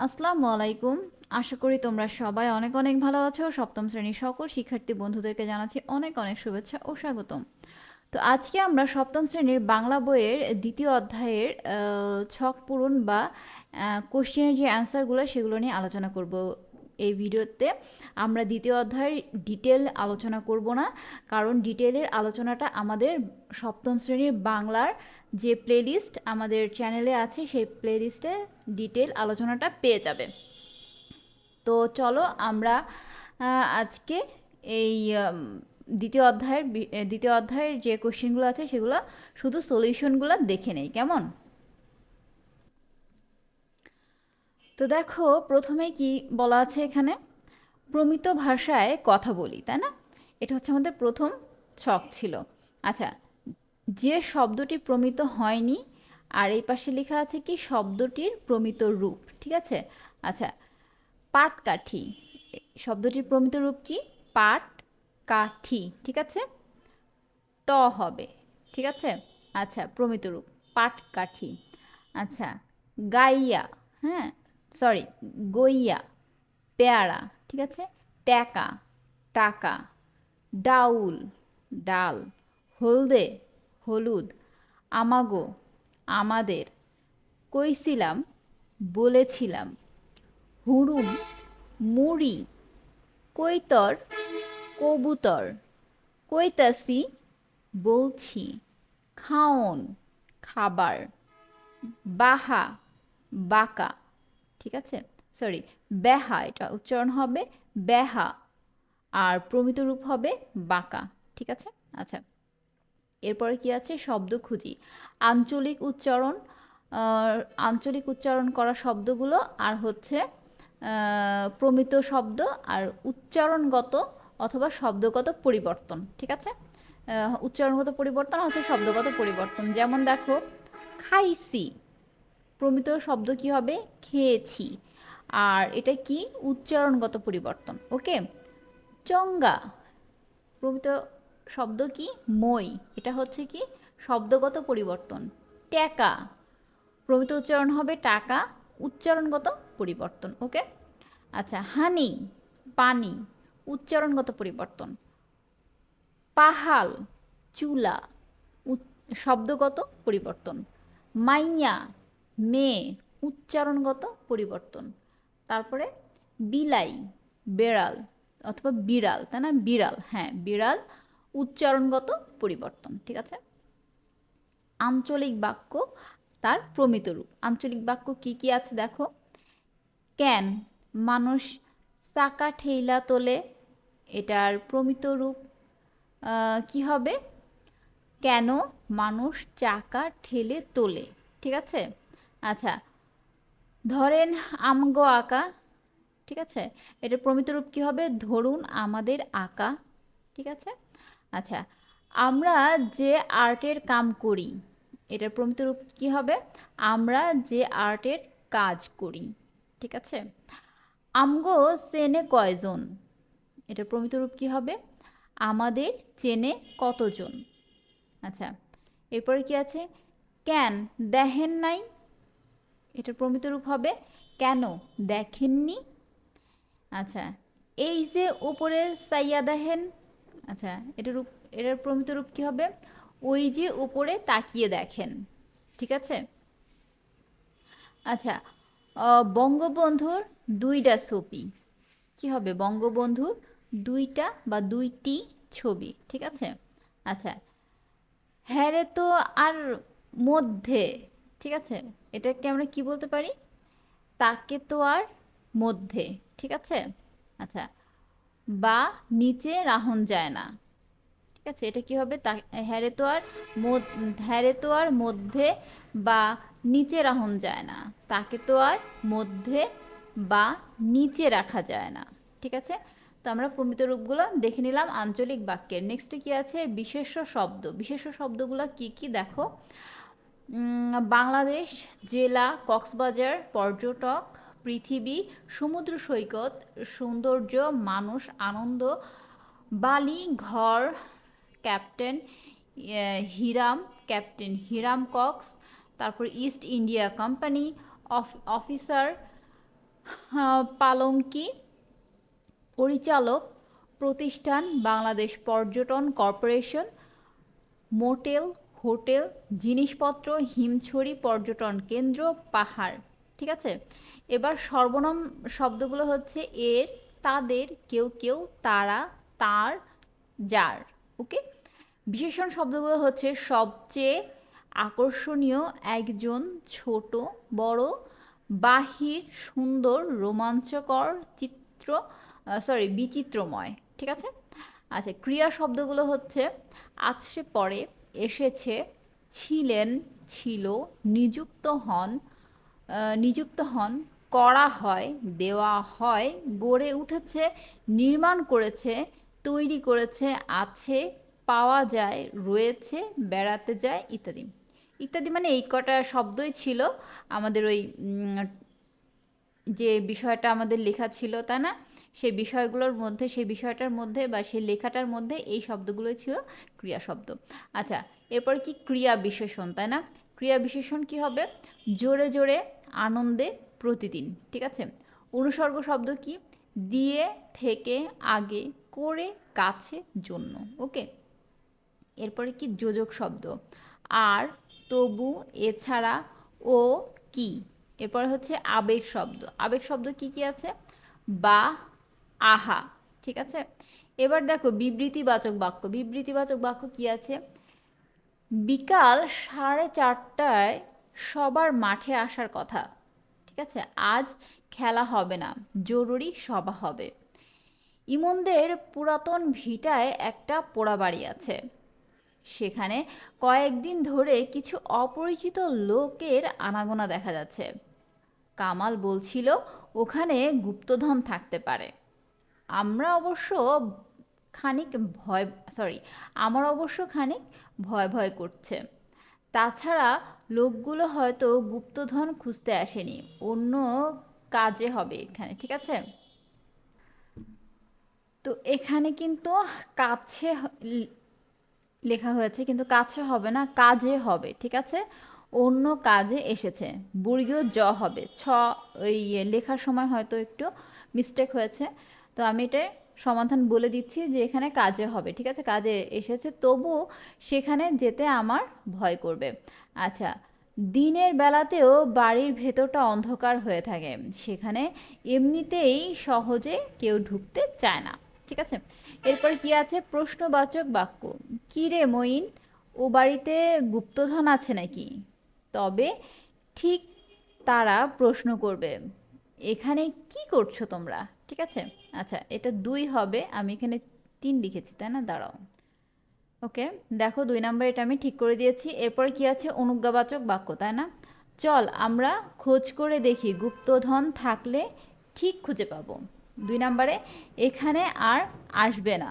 আসসালামু আলাইকুম। আশা করি তোমরা সবাই অনেক অনেক ভালো আছো। সপ্তম শ্রেণীর সকল শিক্ষার্থী বন্ধুদেরকে জানাচ্ছি অনেক অনেক শুভেচ্ছা ও স্বাগতম। তো আজকে আমরা সপ্তম শ্রেণীর বাংলা বইয়ের দ্বিতীয় অধ্যায়ের ছক পূরণ বা কোশ্চেনের যে অ্যান্সারগুলো সেগুলো নিয়ে আলোচনা করব। এই ভিডিওতে আমরা দ্বিতীয় অধ্যায়ের ডিটেল আলোচনা করব না, কারণ ডিটেলের আলোচনাটা আমাদের সপ্তম শ্রেণীর বাংলার যে প্লেলিস্ট আমাদের চ্যানেলে আছে সেই প্লেলিস্টে ডিটেল আলোচনাটা পেয়ে যাবে। তো চলো আমরা আজকে এই দ্বিতীয় অধ্যায়ের যে কোশ্চেনগুলো আছে সেগুলো শুধু সলিউশনগুলো দেখে নেই, কেমন? তো দেখো, প্রথমে কি বলা আছে এখানে, প্রমিত ভাষায় কথা বলি, তাই না? এটা হচ্ছে আমাদের প্রথম ছক ছিল। আচ্ছা, যে শব্দটি প্রমিত হয়নি, আর এই পাশে লেখা আছে কি শব্দটির প্রমিত রূপ, ঠিক আছে? আচ্ছা, পাটকাঠি শব্দটির প্রমিত রূপ কি? পাট কাঠি, ঠিক আছে? ট হবে, ঠিক আছে? আচ্ছা, প্রমিত রূপ পাটকাঠি। আচ্ছা, গাইয়া, হ্যাঁ, সরি, গইয়া, পেয়ারা, ঠিক আছে? ট্যাকা, টাকা, ডাউল, ডাল, হলদে, হলুদ, আমাগো, আমাদের, কইছিলাম, বলেছিলাম, হুড়ুম, মুড়ি, কৈতর, কবুতর, কইতাছি, বলছি, খাওন, খাবার, বাহা, বাঁকা, ঠিক আছে? সরি, বেহা, এটা উচ্চারণ হবে বেহা, আর প্রমিত রূপ হবে বাঁকা, ঠিক আছে? আচ্ছা, এরপরে কি আছে? শব্দ খুঁজি, আঞ্চলিক উচ্চারণ, আঞ্চলিক উচ্চারণ করা শব্দগুলো, আর হচ্ছে প্রমিত শব্দ, আর উচ্চারণগত অথবা শব্দগত পরিবর্তন, ঠিক আছে? উচ্চারণগত পরিবর্তন হচ্ছে শব্দগত পরিবর্তন। যেমন দেখো, খাইছি, প্রমিত শব্দ কি হবে? খেয়েছি, আর এটা কি? উচ্চারণগত পরিবর্তন। ওকে, চঙ্গা, প্রমিত শব্দ কি? মই, এটা হচ্ছে কি? শব্দগত পরিবর্তন। ট্যাকা, প্রমিত উচ্চারণ হবে টাকা, উচ্চারণগত পরিবর্তন। ওকে, আচ্ছা, হানি, পানি, উচ্চারণগত পরিবর্তন। পাহাল, চুলা, শব্দগত পরিবর্তন। মাইয়া, মেয়ে, উচ্চারণগত পরিবর্তন। তারপরে বিলাই, বেড়াল, অথবা বিড়াল, তাই না? বিড়াল, হ্যাঁ বিড়াল, উচ্চারণগত পরিবর্তন, ঠিক আছে? আঞ্চলিক বাক্য, তার প্রমিত রূপ। আঞ্চলিক বাক্য কি কি আছে দেখো, কেন, মানুষ চাকা ঠেইলা তোলে, এটার প্রমিত রূপ কি হবে? কেন মানুষ চাকা ঠেলে তোলে, ঠিক আছে? আচ্ছা, ধরেন আমগো আঁকা, ঠিক আছে? এটার প্রমিত রূপ কি হবে? ধরুন আমাদের আঁকা, ঠিক আছে? আচ্ছা, আমরা যে আর্টের কাম করি, এটার প্রমিত রূপ কি হবে? আমরা যে আর্টের কাজ করি, ঠিক আছে? আমগো চেনে কয়জন, এটার প্রমিত রূপ কি হবে? আমাদের চেনে কতজন। আচ্ছা, এরপরে কি আছে? কেন দেখেন নাই, এটার প্রমিত রূপ হবে কেন দেখেননি। আচ্ছা, এই যে উপরে চাইয়া দেখেন, আচ্ছা এটার প্রমিত রূপ কি হবে? ওই যে উপরে তাকিয়ে দেখেন, ঠিক আছে? আচ্ছা, বঙ্গবন্ধুর দুইটা ছবি, কি হবে? বঙ্গবন্ধুর দুইটা বা দুইটি ছবি, ঠিক আছে? আচ্ছা, হ্যাঁ রে তো আর মধ্যে, ঠিক আছে? এটাকে আমরা কি বলতে পারি? তাকে তো আর মধ্যে, ঠিক আছে? আচ্ছা, বা নিচে রাহন যায় না, ঠিক আছে? এটা কি হবে? হ্যারে তো আর হ্যারে তো আর মধ্যে বা নিচে রাহন যায় না, তাকে তো আর মধ্যে বা নিচে রাখা যায় না, ঠিক আছে? তো আমরা প্রমিত রূপগুলো দেখে নিলাম আঞ্চলিক বাক্যের। নেক্সটে কি আছে? বিশেষ্য শব্দ। বিশেষ্য শব্দগুলো কি কি দেখো, বাংলাদেশ, জেলা, কক্সবাজার, পর্যটক, পৃথিবী, সমুদ্র সৈকত, সৌন্দর্য, মানুষ, আনন্দ, বালি, ঘর, captain Hiram, captain Hiram Cox, তারপর ইস্ট ইন্ডিয়া কোম্পানি, অফিসার, পালঙ্কি, পরিচালক, প্রতিষ্ঠান বাংলাদেশ পর্যটন কর্পোরেশন, মোটেল, হোটেল, জিনিসপত্র, হিমছড়ি পর্যটন কেন্দ্র, পাহাড়। ঠিক আছে, এবার সর্বনাম শব্দগুলো হচ্ছে এর, তাদের, কেউ কেউ, তারা, তার, যার। ওকে, বিশেষণ শব্দগুলো হচ্ছে সবচেয়ে, আকর্ষণীয়, একজন, ছোট, বড়, বাহির, সুন্দর, রোমাঞ্চকর, চিত্র, বিচিত্রময়। ঠিক আছে। আচ্ছা, ক্রিয়া শব্দগুলো হচ্ছে আছে, পড়ে, এসেছে, ছিলেন, ছিল, নিযুক্ত হন, নিযুক্ত হন, করা হয়, দেওয়া হয়, গড়ে উঠেছে, নির্মাণ করেছে, তৈরি করেছে, আছে, পাওয়া যায়, রয়েছে, বেড়াতে যায়, ইত্যাদি। ইত্যাদি মানে এই কটা শব্দই ছিল আমাদের ওই যে বিষয়টা আমাদের লেখা ছিল, তাই না? সেই বিষয়গুলোর মধ্যে, সেই বিষয়টার মধ্যে বা সেই লেখাটার মধ্যে এই শব্দগুলোই ছিল ক্রিয়া শব্দ। আচ্ছা, এরপর কি ক্রিয়া বিশেষণ, তাই না? ক্রিয়া বিশেষণ কি হবে? জোরে জোরে, আনন্দে, প্রতিদিন। ঠিক আছে। অনুসর্গ শব্দ কি? দিয়ে, থেকে, আগে, করে, কাছে, জন্য। ওকে, এরপরে কি যোজক শব্দ? আর, তবু, এছাড়া, ও, কি। এরপরে হচ্ছে আবেগ শব্দ। আবেগ শব্দ কি কি আছে? বা, আহা। ঠিক আছে। এবার দেখো বিবৃতিবাচক বাক্য। বিবৃতিবাচক বাক্য কি আছে? বিকাল 4:30টায় সবার মাঠে আসার কথা। ঠিক আছে, আজ খেলা হবে না, জরুরি সভা হবে। ইমনদের পুরাতন ভিটায় একটা পোড়াবাড়ি আছে, সেখানে কয়েকদিন ধরে কিছু অপরিচিত লোকের আনাগোনা দেখা যাচ্ছে। কামাল বলছিল ওখানে গুপ্তধন থাকতে পারে। আমরা অবশ্য খানিক ভয় সরি আমার অবশ্য খানিক ভয় ভয় করছে। তাছাড়া লোকগুলো হয়তো গুপ্তধন খুঁজতে আসেনি, অন্য কাজে হবে এখানে। ঠিক আছে। তো এখানে কিন্তু কাছে লেখা হয়েছে, কিন্তু কাছে হবে না, কাজে হবে। ঠিক আছে, অন্য কাজে এসেছে। বর্গীয় জ হবে। ওই লেখার সময় হয়তো একটু মিস্টেক হয়েছে, তো আমি এটা সমাধান বলে দিচ্ছি যে এখানে কাজে হবে। ঠিক আছে, কাজে এসেছে, তবু সেখানে যেতে আমার ভয় করবে। আচ্ছা, দিনের বেলাতেও বাড়ির ভেতরটা অন্ধকার হয়ে থাকে, সেখানে এমনিতেই সহজে কেউ ঢুকতে চায় না। ঠিক আছে। এরপর কি আছে? প্রশ্নবাচক বাক্য। কি রে মঈন, ও বাড়িতে গুপ্তধন আছে নাকি? তবে ঠিক তারা প্রশ্ন করবে, এখানে কি করছো তোমরা? ঠিক আছে। আচ্ছা, এটা 2 হবে, আমি এখানে 3 লিখেছি, তাই না? দাঁড়াও। ওকে, দেখো 2 নাম্বার এটা আমি ঠিক করে দিয়েছি। এরপর কি আছে? অনুজ্ঞাবাচক বাক্য, তাই না? চল আমরা খোঁজ করে দেখি, গুপ্তধন থাকলে ঠিক খুঁজে পাবো। 2 নাম্বারে এখানে আর আসবে না।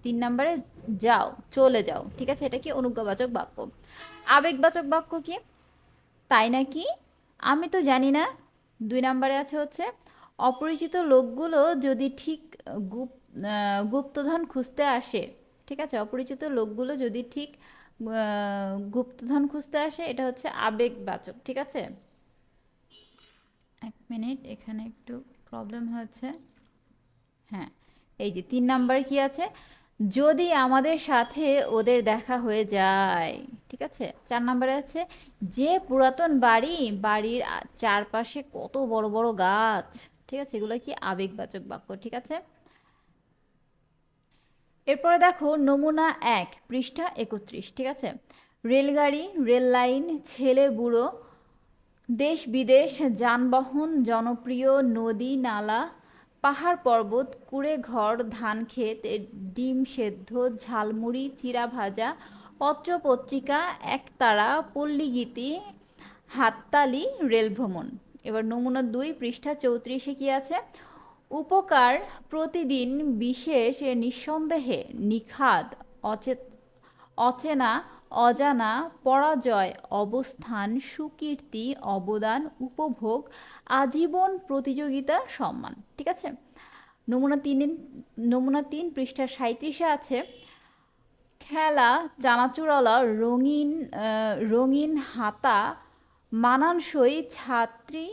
3 নাম্বারে যাও, চলে যাও। ঠিক আছে, এটা কি? অনুজ্ঞাবাচক বাক্য। আবেগবাচক বাক্য কি? তাই নাকি? আমি তো জানি না। 2 নাম্বারে আছে হচ্ছে অপরিচিত লোকগুলো যদি ঠিক গুপ্তধন খুঁজতে আসে। ঠিক আছে, অপরিচিত লোকগুলো যদি ঠিক গুপ্তধন খুঁজতে আসে, এটা হচ্ছে আবেগবাচক। ঠিক আছে। 1 মিনিট, এখানে একটু প্রবলেম হয়েছে। হ্যাঁ, এই যে 3 নাম্বারে কি আছে? যদি আমাদের সাথে ওদের দেখা হয়ে যায়। ঠিক আছে। 4 নাম্বারে আছে যে পুরাতন বাড়ি, বাড়ির চারপাশে কত বড় বড় গাছ। ঠিক আছে, এগুলো কি? আবেগবাচক বাক্য। ঠিক আছে। এরপরে দেখো নমুনা 1, পৃষ্ঠা 31। ঠিক আছে। রেলগাড়ি, রেল লাইন, ছেলে বুড়ো, দেশ বিদেশ, যানবাহন, জনপ্রিয়, নদী নালা, পাহাড় পর্বত, কুড়ে ঘর, ধান ক্ষেত, ডিম সেদ্ধ, ঝালমুড়ি, চিড়া ভাজা, পত্র পত্রিকা, একতারা, পল্লীগীতি, হাততালি, রেল ভ্রমণ। এবার নমুনা 2, পৃষ্ঠা 34-এ কি আছে? উপকার, প্রতিদিন, বিশেষ, নিঃসন্দেহে, নিখাদ, অচেনা, অজানা, পরাজয়, অবস্থান, সুকীর্তি, অবদান, উপভোগ, আজীবন, প্রতিযোগিতা, সম্মান। ঠিক আছে। নমুনা 3 পৃষ্ঠা 37-এ আছে খেলা, চানাচুরওয়ালা, রঙিন রঙিন হাতা, মানানসই, ছাত্রী,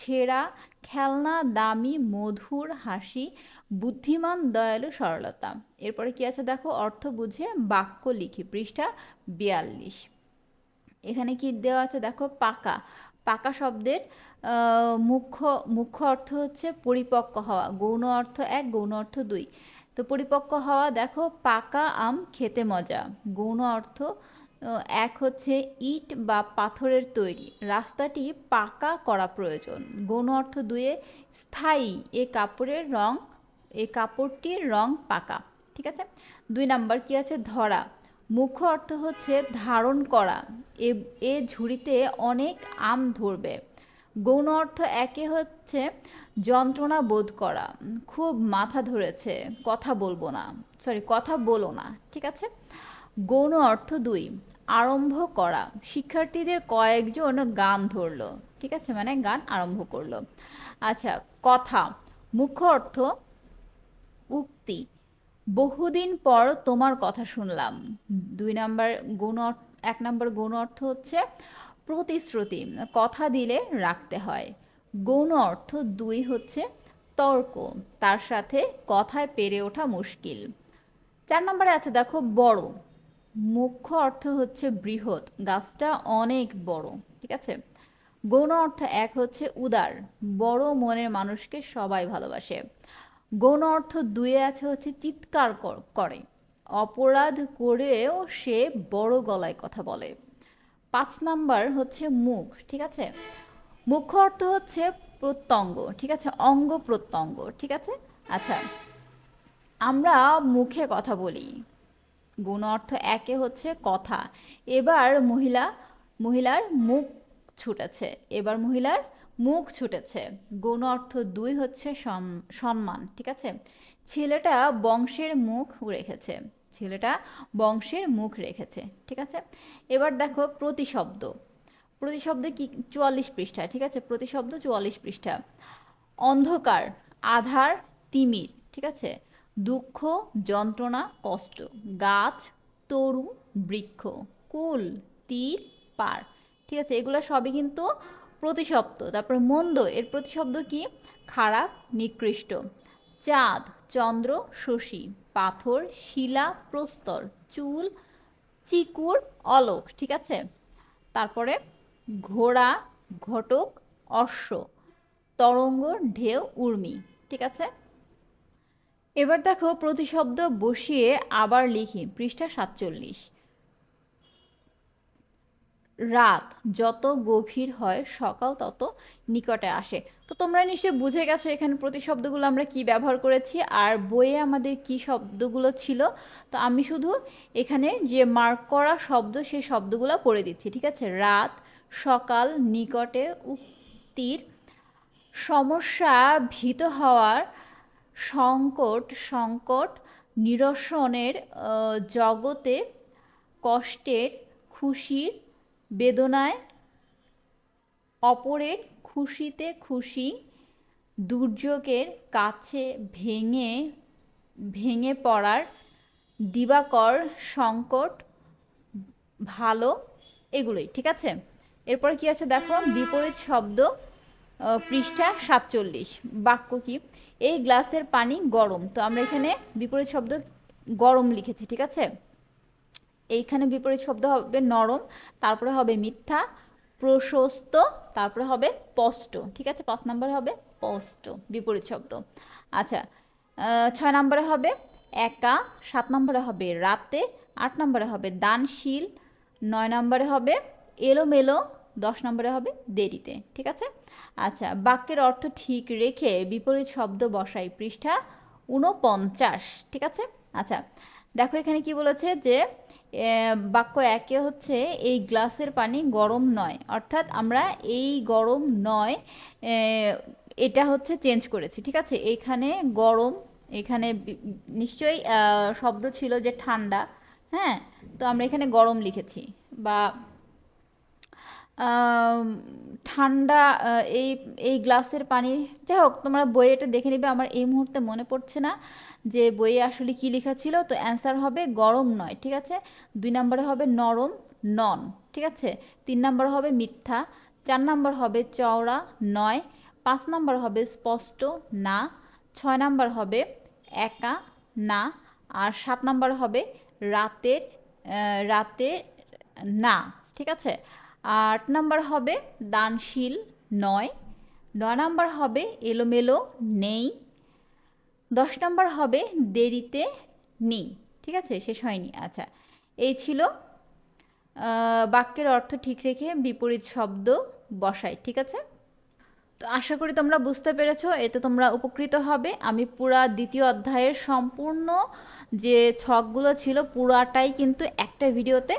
ছেঁড়া, খেলনা, দামি, মধুর, হাসি, বুদ্ধিমান, দয়ালু, সরলতা। এরপরে কি আছে দেখো, অর্থ বুঝে বাক্য লিখি, পৃষ্ঠা 42। এখানে কি দেওয়া আছে দেখো, পাকা। পাকা শব্দের মুখ্য মুখ্য অর্থ হচ্ছে পরিপক্ক হওয়া, গৌণ অর্থ এক, গৌণ অর্থ দুই। তো পরিপক্ক হওয়া দেখো, পাকা আম খেতে মজা, গৌণ অর্থ এক হচ্ছে ইট বা পাথরের তৈরি, রাস্তাটি পাকা করা প্রয়োজন, গৌণ অর্থ দুয়ে স্থায়ী, এ কাপড়টির রং পাকা। ঠিক আছে। 2 নাম্বার কি আছে, ধরা। মুখ্য অর্থ হচ্ছে ধারণ করা, এ এ ঝুড়িতে অনেক আম ধরবে। গৌণ অর্থ একে হচ্ছে যন্ত্রণা বোধ করা, খুব মাথা ধরেছে, কথা বলো না। ঠিক আছে। গৌণ অর্থ দুই, আরম্ভ করা, শিক্ষার্থীদের কয়েকজন গান ধরলো। ঠিক আছে, মানে গান আরম্ভ করলো। আচ্ছা, কথা। মুখ্য অর্থ উক্তি, বহুদিন পর তোমার কথা শুনলাম। 2 নাম্বার গৌণ 1 নাম্বার গৌণ অর্থ হচ্ছে প্রতিশ্রুতি, কথা দিলে রাখতে হয়। গৌণ অর্থ 2 হচ্ছে তর্ক, তার সাথে কথায় পেরে ওঠা মুশকিল। 4 নম্বরে আছে দেখো, বড়। মুখ্য অর্থ হচ্ছে বৃহৎ, গাছটা অনেক বড়। ঠিক আছে। গৌণ অর্থ এক হচ্ছে উদার, বড় মনের মানুষকে সবাই ভালোবাসে। গৌণ অর্থ দুয়ে আছে হচ্ছে চিৎকার করে, অপরাধ করেও সে বড় গলায় কথা বলে। 5 নাম্বার হচ্ছে মুখ। ঠিক আছে। মুখ্য অর্থ হচ্ছে প্রত্যঙ্গ, ঠিক আছে, অঙ্গ প্রত্যঙ্গ। ঠিক আছে। আচ্ছা, আমরা মুখে কথা বলি, গুণ অর্থ একে হচ্ছে কথা। এবার মহিলার মুখ ছুটেছে, গৌণ অর্থ 2 হচ্ছে সম্মান। ঠিক আছে। ছেলেটা বংশের মুখ রেখেছে। ঠিক আছে। এবার দেখো প্রতিশব্দ। প্রতিশব্দ কি, 44 পৃষ্ঠা। ঠিক আছে, প্রতিশব্দ 44 পৃষ্ঠা। অন্ধকার, আধার, তিমির। ঠিক আছে। দুঃখ, যন্ত্রণা, কষ্ট। গাছ, তরু, বৃক্ষ। কুল, তীর, পার। ঠিক আছে, এগুলো সবই কিন্তু প্রতিশব্দ। তারপর মন্দ, এর প্রতিশব্দ কি, খারাপ, নিকৃষ্ট। চাঁদ, চন্দ্র, শশী। পাথর, শিলা, প্রস্তর। চুল, চিকুর, অলোক। ঠিক আছে। তারপরে ঘোড়া, ঘটক, অশ্ব। তরঙ্গ, ঢেউ, উর্মি। ঠিক আছে। এবার দেখো প্রতিশব্দ বসিয়ে আবার লিখি, পৃষ্ঠা 47। রাত যত গভীর হয় সকাল তত নিকটে আসে। তো তোমরা নিশ্চয়ই বুঝে গেছো এখানে প্রতিশব্দগুলো আমরা কি ব্যবহার করেছি আর বইয়ে আমাদের কি শব্দগুলো ছিল। তো আমি শুধু এখানে যে মার্ক করা শব্দ সেই শব্দগুলো পড়ে দিচ্ছি। ঠিক আছে। রাত, সকাল, নিকটে, উক্তির, সমস্যা, ভীত হওয়ার, সংকট, নিরসনের, জগতে, কষ্টের, খুশির, বেদনায়, অপরের, খুশিতে খুশি, দুর্যোগের, কাছে, ভেঙে পড়ার, দিবাকর, সংকট, ভালো, এগুলোই। ঠিক আছে। এরপরে কি আছে দেখো, বিপরীত শব্দ, পৃষ্ঠা 47। বাক্য কি, এই গ্লাসের পানি গরম। তো আমরা এখানে বিপরীত শব্দ গরম লিখেছি। ঠিক আছে। এইখানে বিপরীত শব্দ হবে নরম, তারপরে হবে মিথ্যা, প্রশস্ত, তারপরে হবে স্পষ্ট। ঠিক আছে। 5 নম্বরে হবে স্পষ্ট, বিপরীত শব্দ। আচ্ছা, 6 নম্বরে হবে একা, 7 নম্বরে হবে রাতে, 8 নম্বরে হবে দানশীল, 9 নম্বরে হবে এলোমেলো, 10 নম্বরে হবে দেরিতে। ঠিক আছে। আচ্ছা, বাক্যের অর্থ ঠিক রেখে বিপরীত শব্দ বসাই, পৃষ্ঠা 49। ঠিক আছে। আচ্ছা, দেখো এখানে কি বলেছে যে বাক্য একে হচ্ছে এই গ্লাসের পানি গরম নয়, অর্থাৎ আমরা এই গরম নয় এটা হচ্ছে চেঞ্জ করেছি। ঠিক আছে। এইখানে গরম, এখানে নিশ্চয়ই শব্দ ছিল যে ঠান্ডা। হ্যাঁ, তো আমরা এখানে গরম লিখেছি বা ঠান্ডা। এই এই গ্লাসের পানি, যাই হোক তোমরা বইয়ে এটা দেখে নিবে, আমার এই মুহূর্তে মনে পড়ছে না যে বইয়ে আসলে কি লেখা ছিল। তো অ্যান্সার হবে গরম নয়। ঠিক আছে। 2 নম্বরে হবে নরম, নন। ঠিক আছে। 3 নম্বর হবে মিথ্যা, 4 নম্বর হবে চওড়া, নয়, 5 নাম্বার হবে স্পষ্ট না, 6 নাম্বার হবে একা না, আর 7 নাম্বার হবে রাতের রাতে না, ঠিক আছে। 8 নাম্বার হবে দানশীল নয়, 9 নাম্বার হবে এলোমেলো নেই, 10 নাম্বার হবে দেরিতে নেই, ঠিক আছে, শেষ হয়নি। আচ্ছা, এই ছিল বাক্যের অর্থ ঠিক রেখে বিপরীত শব্দ বসাই, ঠিক আছে। তো আশা করি তোমরা বুঝতে পেরেছো, এতে তোমরা উপকৃত হবে। আমি পুরা দ্বিতীয় অধ্যায়ের সম্পূর্ণ যে ছকগুলো ছিল পুরাটাই কিন্তু একটা ভিডিওতে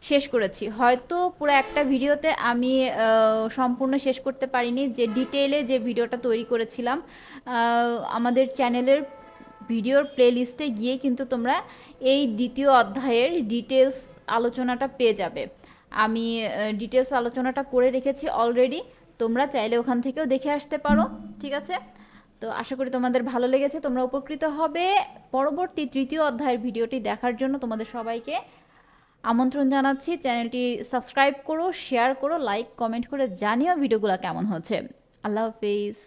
শেষ করেছি। হয়তো পুরো একটা ভিডিওতে আমি সম্পূর্ণ শেষ করতে পারিনি, যে ডিটেইলে যে ভিডিওটা তৈরি করেছিলাম আমাদের চ্যানেলের ভিডিওর প্লেলিস্টে গিয়ে কিন্তু তোমরা এই দ্বিতীয় অধ্যায়ের ডিটেলস আলোচনাটা পেয়ে যাবে। আমি ডিটেলস আলোচনাটা করে রেখেছি অলরেডি, তোমরা চাইলে ওখান থেকেও দেখে আসতে পারো, ঠিক আছে। তো আশা করি তোমাদের ভালো লেগেছে, তোমরা উপকৃত হবে। পরবর্তী তৃতীয় অধ্যায়ের ভিডিওটি দেখার জন্য তোমাদের সবাইকে আমন্ত্রণ জানাচ্ছি। চ্যানেলটি সাবস্ক্রাইব করো, শেয়ার করো, লাইক কমেন্ট করে জানিও ভিডিওগুলো কেমন হচ্ছে। আল্লাহ হাফিজ।